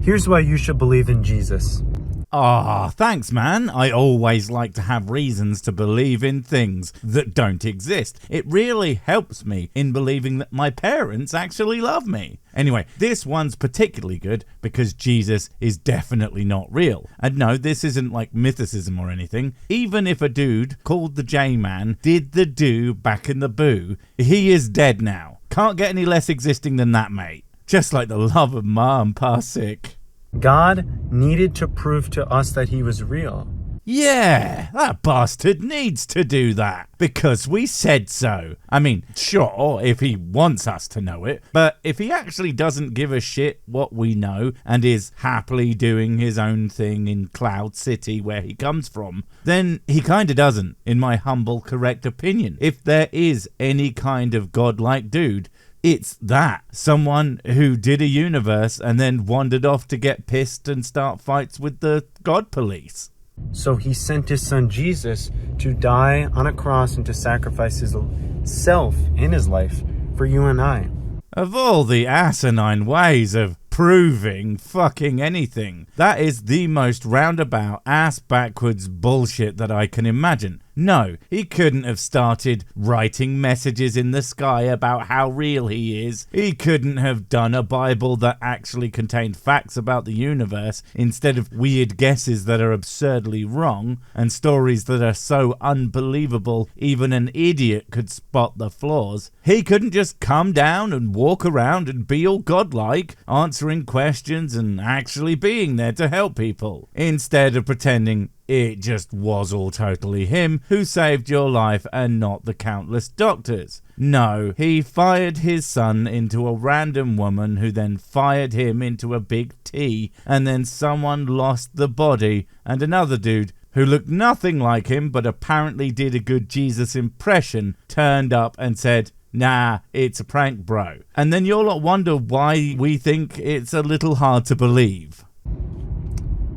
Here's why you should believe in Jesus. Ah, thanks, man. I always like to have reasons to believe in things that don't exist. It really helps me in believing that my parents actually love me. Anyway, this one's particularly good because Jesus is definitely not real. And no, this isn't like mythicism or anything. Even if a dude called the J-Man did the do back in the boo, he is dead now. Can't get any less existing than that, mate. Just like the love of ma and pa sick. God needed to prove to us that he was real. Yeah, that bastard needs to do that because we said so. I mean, sure, if he wants us to know it, but if he actually doesn't give a shit what we know and is happily doing his own thing in Cloud City where he comes from, then he kinda doesn't, in my humble, correct opinion. If there is any kind of godlike dude, it's that. Someone who did a universe and then wandered off to get pissed and start fights with the God police. So he sent his son Jesus to die on a cross and to sacrifice his self in his life for you and I. Of all the asinine ways of proving fucking anything, that is the most roundabout, ass-backwards bullshit that I can imagine. No, he couldn't have started writing messages in the sky about how real he is. He couldn't have done a Bible that actually contained facts about the universe instead of weird guesses that are absurdly wrong and stories that are so unbelievable even an idiot could spot the flaws. He couldn't just come down and walk around and be all godlike, answering questions and actually being there to help people, instead of pretending it just was all totally him who saved your life and not the countless doctors. No, he fired his son into a random woman who then fired him into a big T, and then someone lost the body, and another dude who looked nothing like him but apparently did a good Jesus impression turned up and said, "Nah, it's a prank, bro." And then you'll not wonder why we think it's a little hard to believe.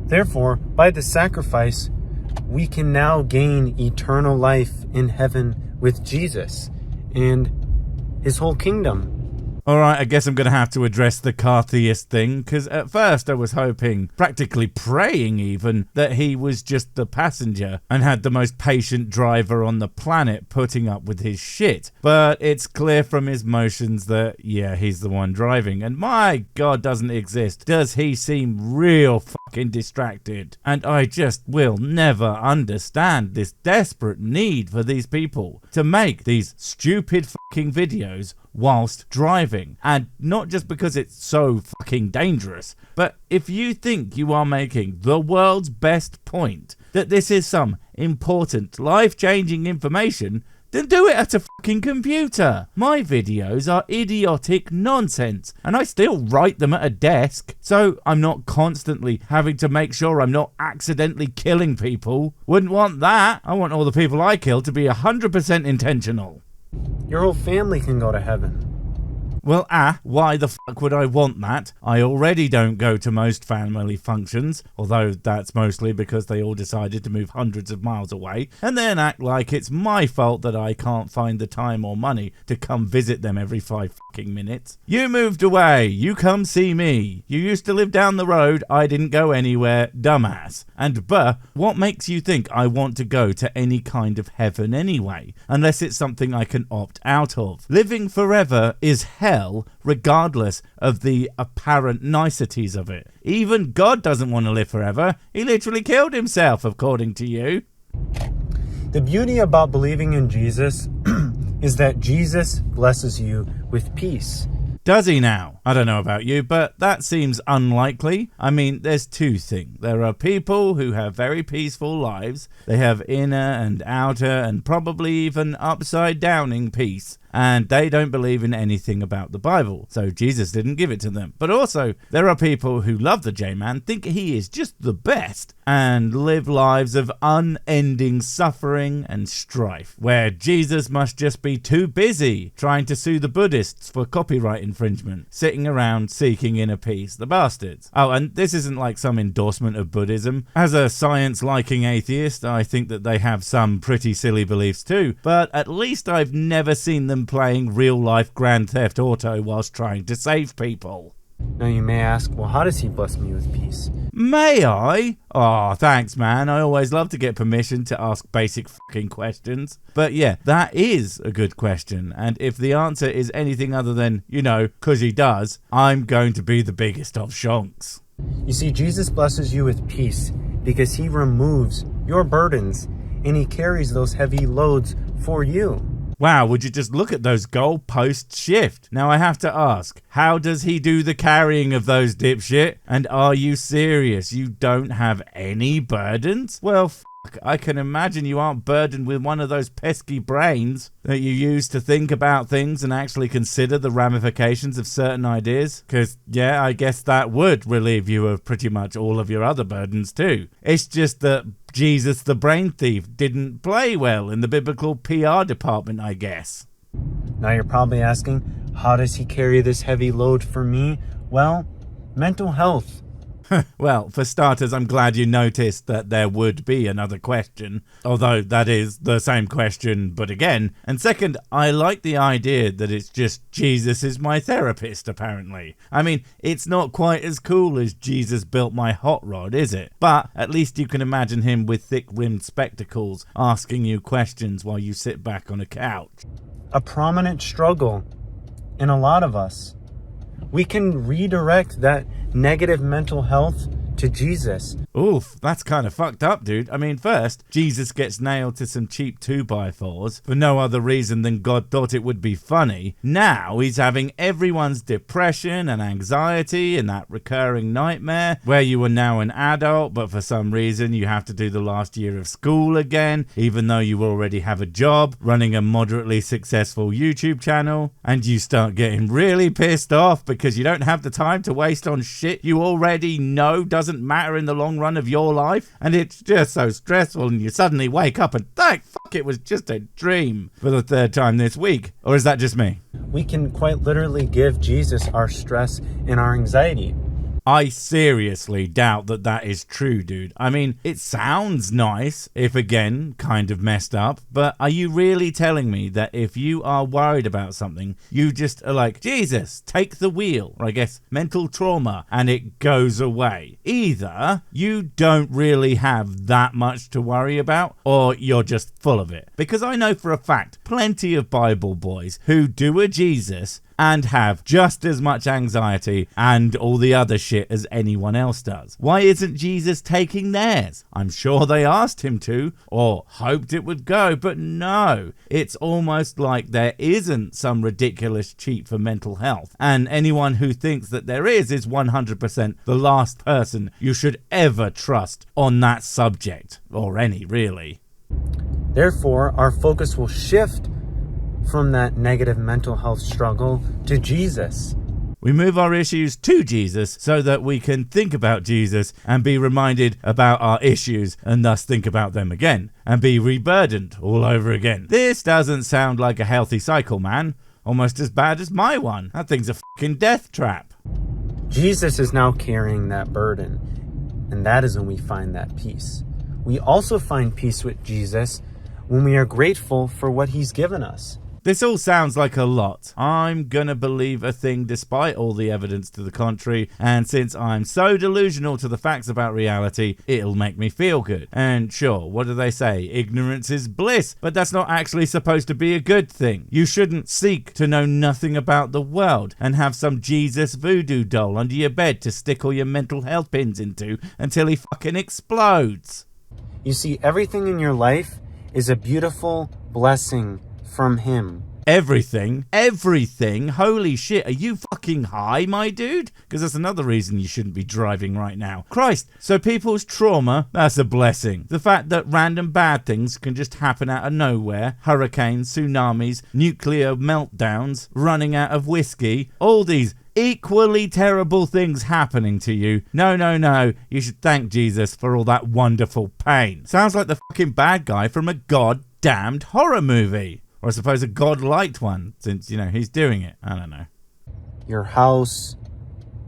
Therefore, by the sacrifice, we can now gain eternal life in heaven with Jesus and his whole kingdom. Alright, I guess I'm going to have to address the Atheist thing, because at first I was hoping, practically praying even, that he was just the passenger and had the most patient driver on the planet putting up with his shit. But it's clear from his motions that, yeah, he's the one driving, and my God, doesn't exist. Does he seem real fucking distracted? And I just will never understand this desperate need for these people to make these stupid fucking videos whilst driving, and not just because it's so fucking dangerous, but if you think you are making the world's best point, that this is some important, life-changing information, then do it at a fucking computer. My videos are idiotic nonsense, and I still write them at a desk, so I'm not constantly having to make sure I'm not accidentally killing people. Wouldn't want that. I want all the people I kill to be 100% intentional. Your whole family can go to heaven. Well, why the fuck would I want that? I already don't go to most family functions, although that's mostly because they all decided to move hundreds of miles away, and then act like it's my fault that I can't find the time or money to come visit them every 5 fucking minutes. You moved away, you come see me. You used to live down the road, I didn't go anywhere, dumbass. And what makes you think I want to go to any kind of heaven anyway, unless it's something I can opt out of? Living forever is hell, regardless of the apparent niceties of it. Even God doesn't want to live forever. He literally killed himself, according to you. The beauty about believing in Jesus is that Jesus blesses you with peace. Does he now? I don't know about you, but that seems unlikely. I mean, there's two things. There are people who have very peaceful lives. They have inner and outer and probably even upside downing peace. And they don't believe in anything about the Bible, so Jesus didn't give it to them. But also, there are people who love the J-Man, think he is just the best, and live lives of unending suffering and strife, where Jesus must just be too busy trying to sue the Buddhists for copyright infringement, sitting around seeking inner peace, the bastards. Oh, and this isn't like some endorsement of Buddhism. As a science-liking atheist, I think that they have some pretty silly beliefs too, but at least I've never seen them playing real-life Grand Theft Auto whilst trying to save people. Now you may ask, well, how does he bless me with peace? May I? Oh, thanks, man. I always love to get permission to ask basic fucking questions. But yeah, that is a good question. And if the answer is anything other than, 'cause he does, I'm going to be the biggest of shonks. You see, Jesus blesses you with peace because he removes your burdens and he carries those heavy loads for you. Wow, would you just look at those goalposts shift? Now I have to ask, how does he do the carrying of those, dipshit? And are you serious? You don't have any burdens? Well, fuck, I can imagine you aren't burdened with one of those pesky brains that you use to think about things and actually consider the ramifications of certain ideas. Because, yeah, I guess that would relieve you of pretty much all of your other burdens too. It's just that Jesus the brain thief didn't play well in the biblical PR department, I guess. Now you're probably asking, how does he carry this heavy load for me? Well, mental health. Well, for starters, I'm glad you noticed that there would be another question, although that is the same question, but again. And second, I like the idea that it's just Jesus is my therapist, apparently. I mean, it's not quite as cool as Jesus built my hot rod, is it? But at least you can imagine him with thick-rimmed spectacles asking you questions while you sit back on a couch. A prominent struggle in a lot of us. We can redirect that negative mental health to Jesus. Oof, that's kind of fucked up, dude. I mean, first, Jesus gets nailed to some cheap 2x4s for no other reason than God thought it would be funny. Now he's having everyone's depression and anxiety and that recurring nightmare where you are now an adult, but for some reason you have to do the last year of school again, even though you already have a job, running a moderately successful YouTube channel, and you start getting really pissed off because you don't have the time to waste on shit you already know doesn't matter in the long run of your life, and it's just so stressful, and you suddenly wake up and thank fuck it was just a dream for the third time this week. Or is that just me? We can quite literally give Jesus our stress and our anxiety. I seriously doubt that that is true, dude. I mean, it sounds nice, if again, kind of messed up, but are you really telling me that if you are worried about something, you just are like, Jesus, take the wheel, or I guess mental trauma, and it goes away? Either you don't really have that much to worry about, or you're just full of it. Because I know for a fact, plenty of Bible boys who do a Jesus and have just as much anxiety and all the other shit as anyone else does. Why isn't Jesus taking theirs? I'm sure they asked him to, or hoped it would go, but no. It's almost like there isn't some ridiculous cheat for mental health, and anyone who thinks that there is 100% the last person you should ever trust on that subject, or any, really. Therefore, our focus will shift from that negative mental health struggle to Jesus. We move our issues to Jesus so that we can think about Jesus and be reminded about our issues and thus think about them again and be reburdened all over again. This doesn't sound like a healthy cycle, man. Almost as bad as my one. That thing's a fucking death trap. Jesus is now carrying that burden, and that is when we find that peace. We also find peace with Jesus when we are grateful for what he's given us. This all sounds like a lot. I'm gonna believe a thing despite all the evidence to the contrary, and since I'm so delusional to the facts about reality, it'll make me feel good. And sure, what do they say? Ignorance is bliss, but that's not actually supposed to be a good thing. You shouldn't seek to know nothing about the world and have some Jesus voodoo doll under your bed to stick all your mental health pins into until he fucking explodes. You see, everything in your life is a beautiful blessing from him. Everything? Holy shit, are you fucking high, my dude? Because that's another reason you shouldn't be driving right now. Christ, so people's trauma, that's a blessing. The fact that random bad things can just happen out of nowhere, hurricanes, tsunamis, nuclear meltdowns, running out of whiskey, all these equally terrible things happening to you. No, you should thank Jesus for all that wonderful pain. Sounds like the fucking bad guy from a goddamned horror movie. Or I suppose a God-liked one, since, he's doing it. I don't know. Your house,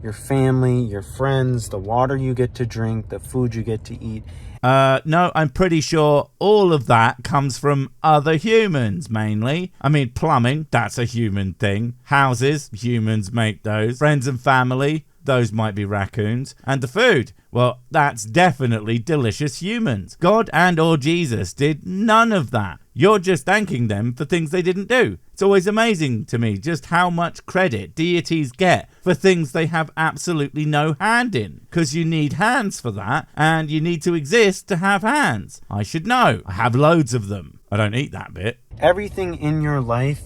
your family, your friends, the water you get to drink, the food you get to eat. No, I'm pretty sure all of that comes from other humans, mainly. I mean, plumbing, that's a human thing. Houses, humans make those. Friends and family, those might be raccoons. And the food, well, that's definitely delicious humans. God and or Jesus did none of that. You're just thanking them for things they didn't do. It's always amazing to me just how much credit deities get for things they have absolutely no hand in. Because you need hands for that, and you need to exist to have hands. I should know. I have loads of them. I don't eat that bit. Everything in your life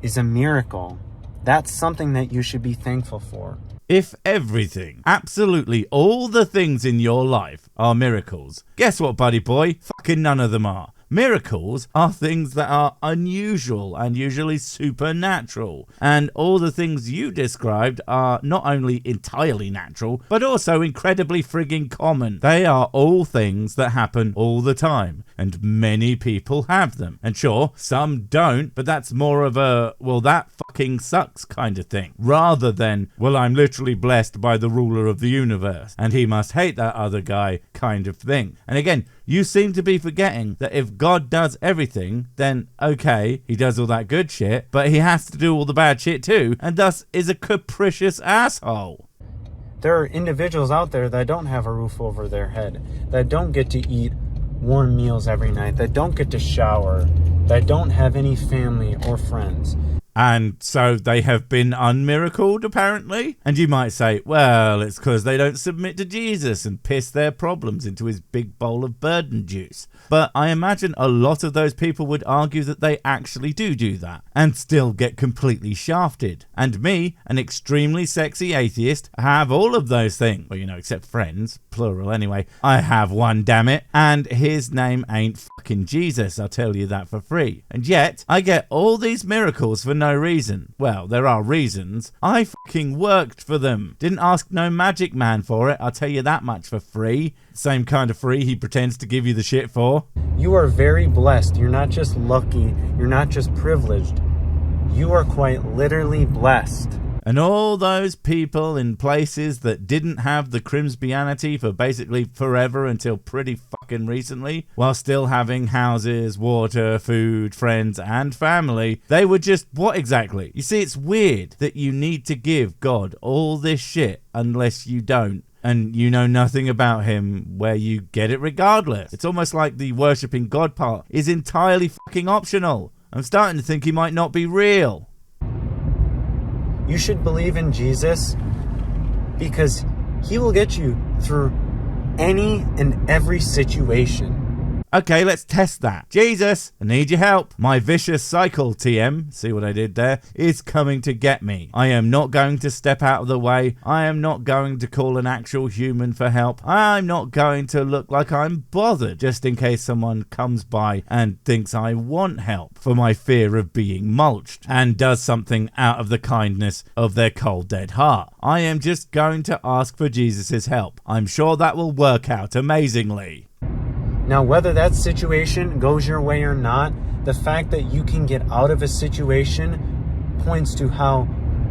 is a miracle. That's something that you should be thankful for. If everything, absolutely all the things in your life are miracles, guess what, buddy boy? Fucking none of them are. Miracles are things that are unusual and usually supernatural. And all the things you described are not only entirely natural, but also incredibly frigging common. They are all things that happen all the time. And many people have them. And sure, some don't, but that's more of a, well, that fucking sucks kind of thing. Rather than, well, I'm literally blessed by the ruler of the universe, and he must hate that other guy kind of thing. And again, you seem to be forgetting that if God does everything, then okay, he does all that good shit, but he has to do all the bad shit too, and thus is a capricious asshole. There are individuals out there that don't have a roof over their head, that don't get to eat warm meals every night, that don't get to shower, that don't have any family or friends. And so they have been unmiracled, apparently? And you might say, well, it's because they don't submit to Jesus and piss their problems into his big bowl of burden juice. But I imagine a lot of those people would argue that they actually do that, and still get completely shafted. And me, an extremely sexy atheist, have all of those things. Well, you know, except friends, plural anyway. I have one, damn it, and his name ain't fucking Jesus, I'll tell you that for free. And yet, I get all these miracles for no reason. Well, there are reasons. I fucking worked for them. Didn't ask no magic man for it, I'll tell you that much for free. Same kind of free he pretends to give you the shit for. You are very blessed. You're not just lucky. You're not just privileged. You are quite literally blessed. And all those people in places that didn't have the Crimsbianity for basically forever until pretty fucking recently, while still having houses, water, food, friends, and family, they were just what exactly? You see, it's weird that you need to give God all this shit unless you don't. And you know nothing about him, where you get it regardless. It's almost like the worshipping God part is entirely fucking optional. I'm starting to think he might not be real. You should believe in Jesus because he will get you through any and every situation. Okay, let's test that. Jesus, I need your help. My vicious cycle, TM, see what I did there, is coming to get me. I am not going to step out of the way. I am not going to call an actual human for help. I'm not going to look like I'm bothered just in case someone comes by and thinks I want help for my fear of being mulched and does something out of the kindness of their cold dead heart. I am just going to ask for Jesus' help. I'm sure that will work out amazingly. Now, whether that situation goes your way or not, the fact that you can get out of a situation points to how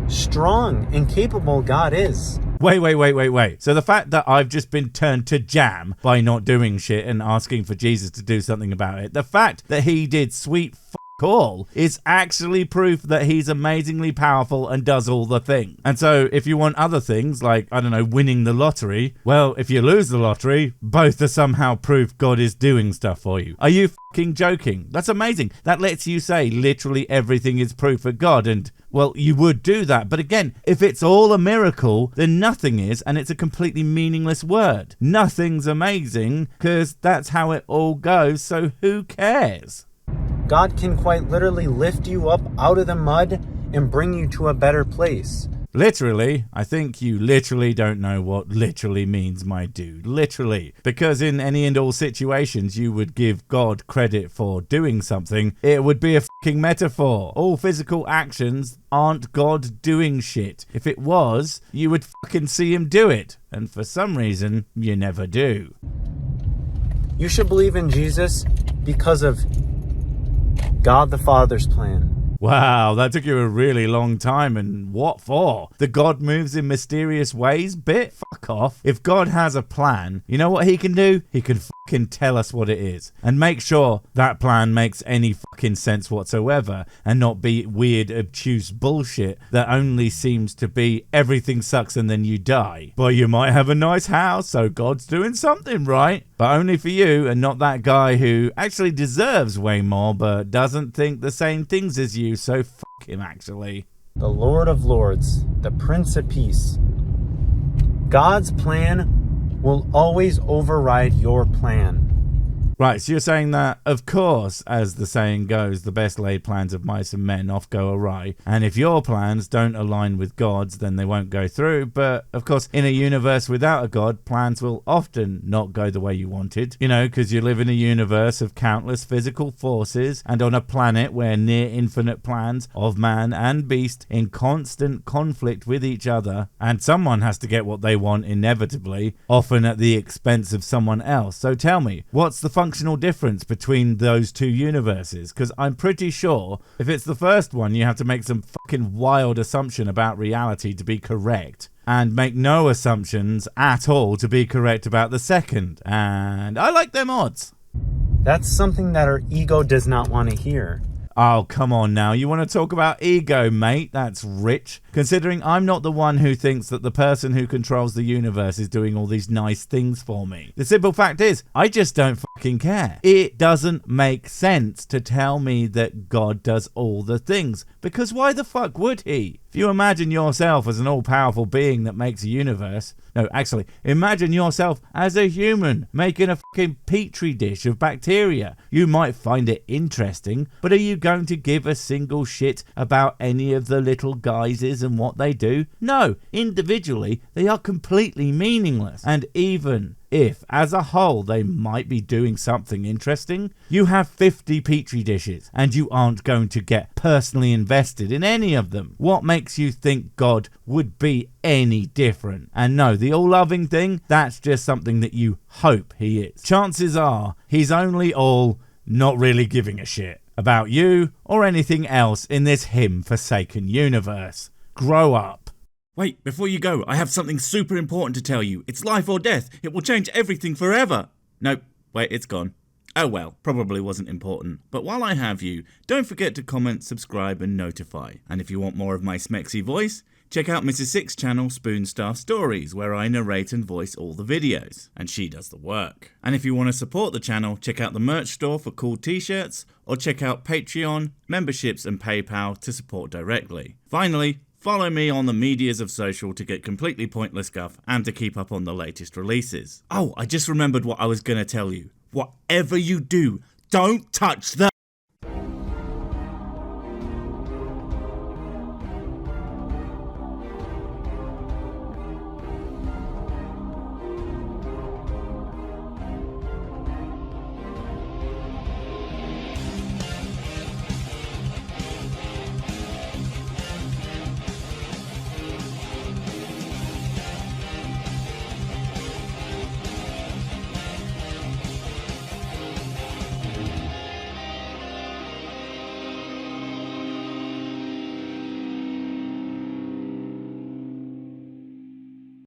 strong and capable God is. Wait. So the fact that I've just been turned to jam by not doing shit and asking for Jesus to do something about it, the fact that he did sweet all is actually proof that he's amazingly powerful and does all the things. And so if you want other things like, I don't know, winning the lottery, well, if you lose the lottery, both are somehow proof God is doing stuff for you. Are you fucking joking? That's amazing. That lets you say literally everything is proof of God, and well, you would do that. But again, if it's all a miracle, then nothing is, and it's a completely meaningless word. Nothing's amazing, because that's how it all goes, so who cares? God can quite literally lift you up out of the mud and bring you to a better place. Literally, I think you literally don't know what literally means, my dude. Literally. Because in any and all situations you would give God credit for doing something, it would be a fucking metaphor. All physical actions aren't God doing shit. If it was, you would fucking see him do it. And for some reason, you never do. You should believe in Jesus because of God the Father's plan. Wow, that took you a really long time, and what for? The God moves in mysterious ways bit? Fuck off. If God has a plan, you know what he can do? He can fucking tell us what it is. And make sure that plan makes any fucking sense whatsoever and not be weird, obtuse bullshit that only seems to be everything sucks and then you die. But you might have a nice house, so God's doing something right. But only for you and not that guy who actually deserves way more but doesn't think the same things as you, so fuck him actually. The Lord of Lords, the Prince of Peace. God's plan will always override your plan. Right, so you're saying that, of course, as the saying goes, the best laid plans of mice and men oft go awry. And if your plans don't align with God's, then they won't go through. But, of course, in a universe without a God, plans will often not go the way you wanted. You know, because you live in a universe of countless physical forces and on a planet where near infinite plans of man and beast in constant conflict with each other. And someone has to get what they want inevitably, often at the expense of someone else. So tell me, what's the functional difference between those two universes? Because I'm pretty sure if it's the first one, you have to make some fucking wild assumption about reality to be correct, and make no assumptions at all to be correct about the second. And I like them odds. That's something that our ego does not want to hear. Oh, come on now. You want to talk about ego, mate? That's rich. Considering I'm not the one who thinks that the person who controls the universe is doing all these nice things for me. The simple fact is, I just don't fucking care. It doesn't make sense to tell me that God does all the things, because why the fuck would he? If you imagine yourself as an all-powerful being that makes a universe... No, actually, imagine yourself as a human making a fucking petri dish of bacteria. You might find it interesting, but are you going to give a single shit about any of the little guises and what they do? No, individually, they are completely meaningless. And even if, as a whole, they might be doing something interesting, you have 50 petri dishes, and you aren't going to get personally invested in any of them. What makes you think God would be any different? And no, the all-loving thing, that's just something that you hope he is. Chances are, he's only all not really giving a shit about you or anything else in this him-forsaken universe. Grow up. Wait, before you go, I have something super important to tell you. It's life or death. It will change everything forever. Nope, wait, it's gone. Oh well, probably wasn't important. But while I have you, don't forget to comment, subscribe and notify. And if you want more of my smexy voice, check out Mrs. Six's channel Spoonstaff Stories, where I narrate and voice all the videos, and she does the work. And if you want to support the channel, check out the merch store for cool t-shirts, or check out Patreon, memberships and PayPal to support directly. Finally, follow me on the medias of social to get completely pointless guff and to keep up on the latest releases. Oh, I just remembered what I was going to tell you. Whatever you do, don't touch the...